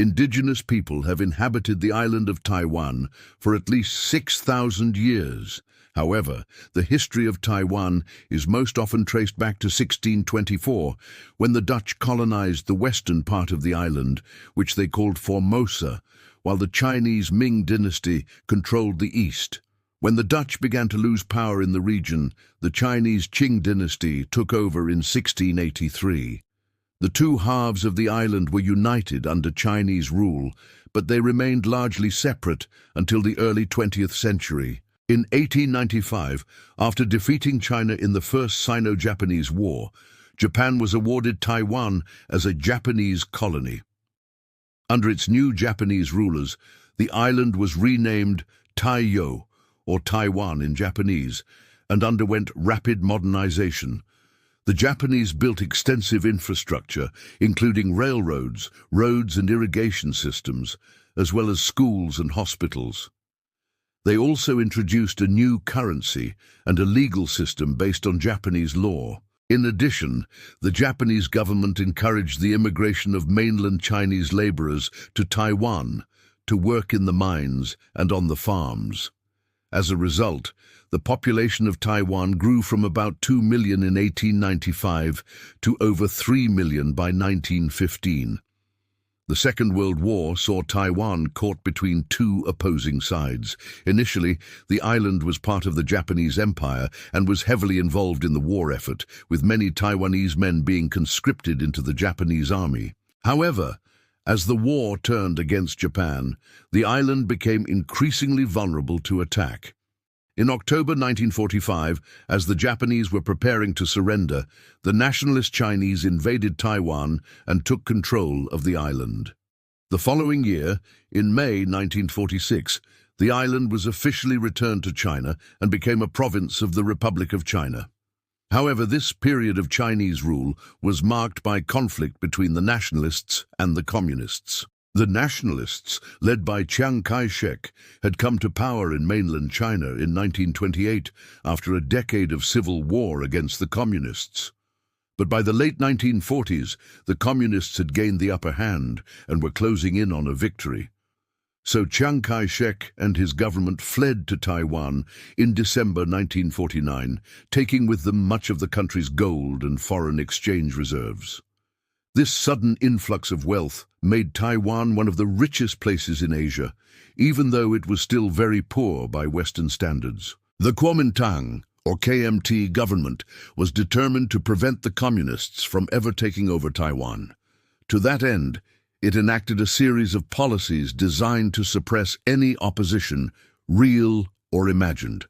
Indigenous people have inhabited the island of Taiwan for at least 6,000 years. However, the history of Taiwan is most often traced back to 1624, when the Dutch colonized the western part of the island, which they called Formosa, while the Chinese Ming dynasty controlled the east. When the Dutch began to lose power in the region, the Chinese Qing dynasty took over in 1683. The two halves of the island were united under Chinese rule, but they remained largely separate until the early 20th century. In 1895, after defeating China in the First Sino-Japanese War, Japan was awarded Taiwan as a Japanese colony. Under its new Japanese rulers, the island was renamed Taiyo, or Taiwan in Japanese, and underwent rapid modernization. The Japanese built extensive infrastructure, including railroads, roads and irrigation systems, as well as schools and hospitals. They also introduced a new currency and a legal system based on Japanese law. In addition, the Japanese government encouraged the immigration of mainland Chinese laborers to Taiwan to work in the mines and on the farms. As a result, the population of Taiwan grew from about 2 million in 1895 to over 3 million by 1915. The Second World War saw Taiwan caught between two opposing sides. Initially, the island was part of the Japanese Empire and was heavily involved in the war effort, with many Taiwanese men being conscripted into the Japanese army. However, as the war turned against Japan, the island became increasingly vulnerable to attack. In October 1945, as the Japanese were preparing to surrender, the nationalist Chinese invaded Taiwan and took control of the island. The following year, in May 1946, the island was officially returned to China and became a province of the Republic of China. However, this period of Chinese rule was marked by conflict between the nationalists and the communists. The nationalists, led by Chiang Kai-shek, had come to power in mainland China in 1928 after a decade of civil war against the communists. But by the late 1940s, the communists had gained the upper hand and were closing in on a victory. So Chiang Kai-shek and his government fled to Taiwan in December 1949, taking with them much of the country's gold and foreign exchange reserves. This sudden influx of wealth made Taiwan one of the richest places in Asia, even though it was still very poor by Western standards. The Kuomintang, or KMT government, was determined to prevent the communists from ever taking over Taiwan. To that end, it enacted a series of policies designed to suppress any opposition, real or imagined.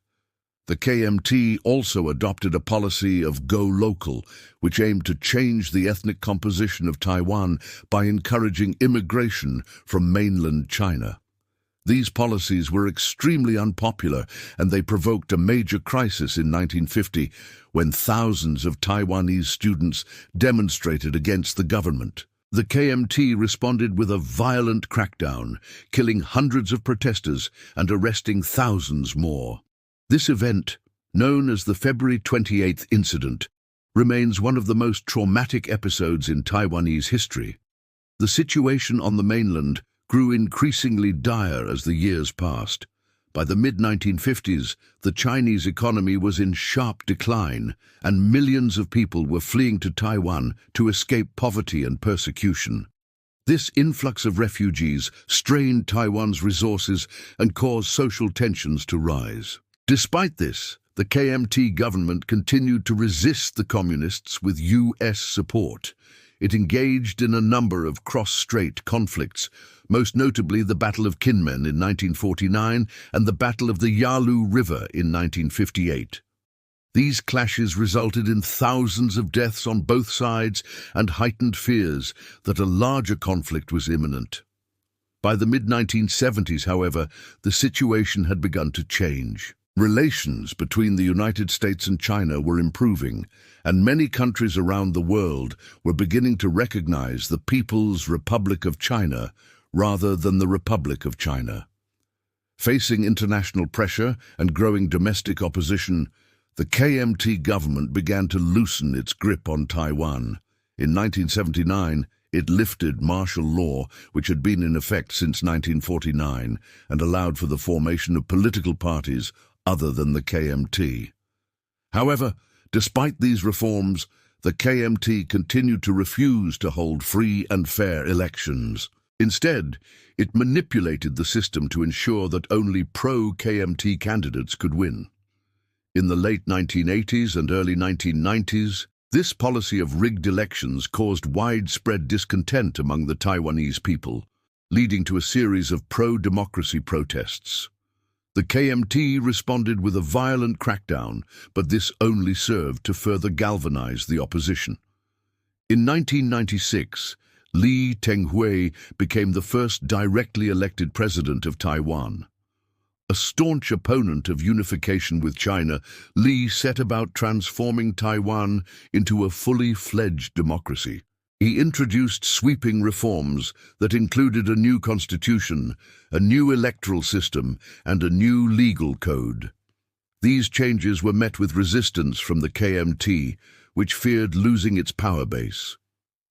The KMT also adopted a policy of go local, which aimed to change the ethnic composition of Taiwan by encouraging immigration from mainland China. These policies were extremely unpopular, and they provoked a major crisis in 1950 when thousands of Taiwanese students demonstrated against the government. The KMT responded with a violent crackdown, killing hundreds of protesters and arresting thousands more. This event, known as the February 28th incident, remains one of the most traumatic episodes in Taiwanese history. The situation on the mainland grew increasingly dire as the years passed. By the mid-1950s, the Chinese economy was in sharp decline, and millions of people were fleeing to Taiwan to escape poverty and persecution. This influx of refugees strained Taiwan's resources and caused social tensions to rise. Despite this, the KMT government continued to resist the communists with U.S. support. It engaged in a number of cross-strait conflicts, most notably the Battle of Kinmen in 1949 and the Battle of the Yalu River in 1958. These clashes resulted in thousands of deaths on both sides and heightened fears that a larger conflict was imminent. By the mid-1970s, however, the situation had begun to change. Relations between the United States and China were improving, and many countries around the world were beginning to recognize the People's Republic of China rather than the Republic of China. Facing international pressure and growing domestic opposition, the KMT government began to loosen its grip on Taiwan. In 1979, It lifted martial law, which had been in effect since 1949, and allowed for the formation of political parties other than the KMT. However, despite these reforms, the KMT continued to refuse to hold free and fair elections. Instead, it manipulated the system to ensure that only pro-KMT candidates could win. In the late 1980s and early 1990s, this policy of rigged elections caused widespread discontent among the Taiwanese people, leading to a series of pro-democracy protests. The KMT responded with a violent crackdown, but this only served to further galvanize the opposition. In 1996, Lee Teng-hui became the first directly elected president of Taiwan. A staunch opponent of unification with China, Lee set about transforming Taiwan into a fully fledged democracy. He introduced sweeping reforms that included a new constitution, a new electoral system, and a new legal code. These changes were met with resistance from the KMT, which feared losing its power base.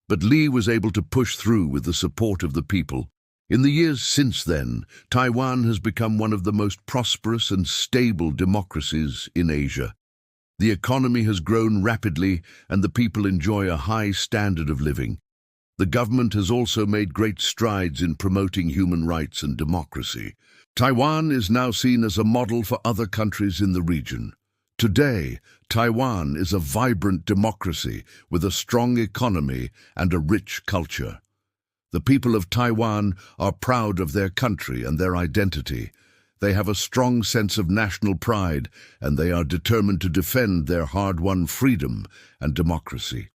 But Lee was able to push through with the support of the people. In the years since then, Taiwan has become one of the most prosperous and stable democracies in Asia. The economy has grown rapidly and the people enjoy a high standard of living. The government has also made great strides in promoting human rights and democracy. Taiwan is now seen as a model for other countries in the region. Today, Taiwan is a vibrant democracy with a strong economy and a rich culture. The people of Taiwan are proud of their country and their identity. They have a strong sense of national pride, and they are determined to defend their hard-won freedom and democracy.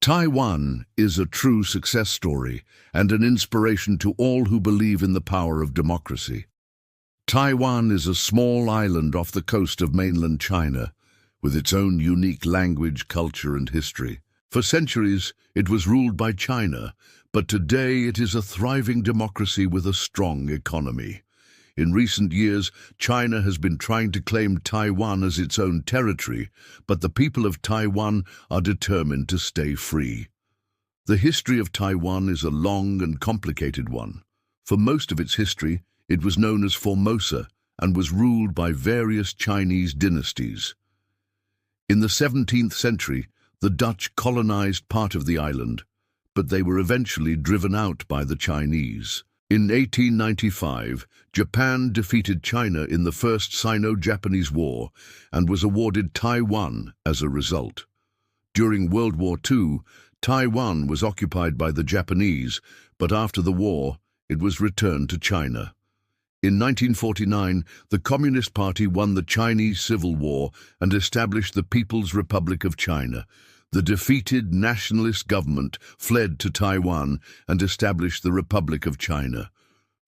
Taiwan is a true success story and an inspiration to all who believe in the power of democracy. Taiwan is a small island off the coast of mainland China, with its own unique language, culture, and history. For centuries, it was ruled by China, but today it is a thriving democracy with a strong economy. In recent years, China has been trying to claim Taiwan as its own territory, but the people of Taiwan are determined to stay free. The history of Taiwan is a long and complicated one. For most of its history, it was known as Formosa and was ruled by various Chinese dynasties. In the 17th century, the Dutch colonized part of the island, but they were eventually driven out by the Chinese. In 1895, Japan defeated China in the First Sino-Japanese War and was awarded Taiwan as a result. During World War II, Taiwan was occupied by the Japanese, but after the war, it was returned to China. In 1949, the Communist Party won the Chinese Civil War and established the People's Republic of China. The defeated nationalist government fled to Taiwan and established the Republic of China.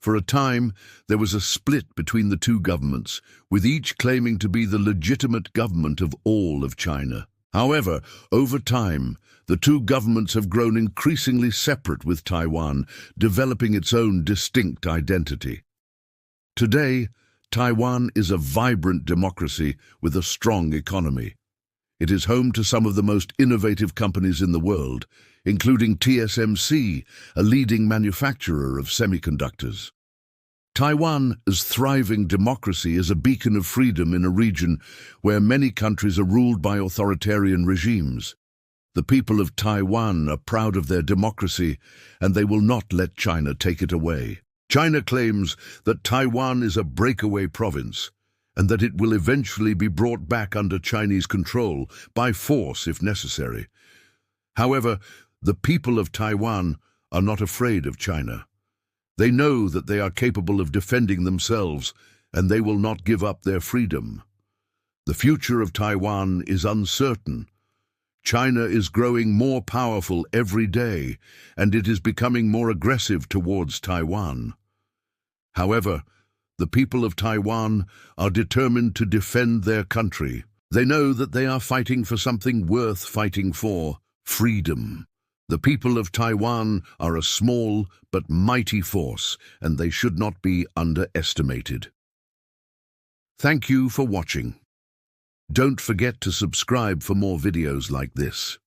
For a time, there was a split between the two governments, with each claiming to be the legitimate government of all of China. However, over time, the two governments have grown increasingly separate, with Taiwan developing its own distinct identity. Today, Taiwan is a vibrant democracy with a strong economy. It is home to some of the most innovative companies in the world, including TSMC, a leading manufacturer of semiconductors. Taiwan's thriving democracy is a beacon of freedom in a region where many countries are ruled by authoritarian regimes. The people of Taiwan are proud of their democracy, and they will not let China take it away. China claims that Taiwan is a breakaway province, and that it will eventually be brought back under Chinese control by force if necessary. However, the people of Taiwan are not afraid of China. They know that they are capable of defending themselves, and they will not give up their freedom. The future of Taiwan is uncertain. China is growing more powerful every day, and it is becoming more aggressive towards Taiwan. However, the people of Taiwan are determined to defend their country. They know that they are fighting for something worth fighting for: freedom. The people of Taiwan are a small but mighty force, and they should not be underestimated. Thank you for watching. Don't forget to subscribe for more videos like this.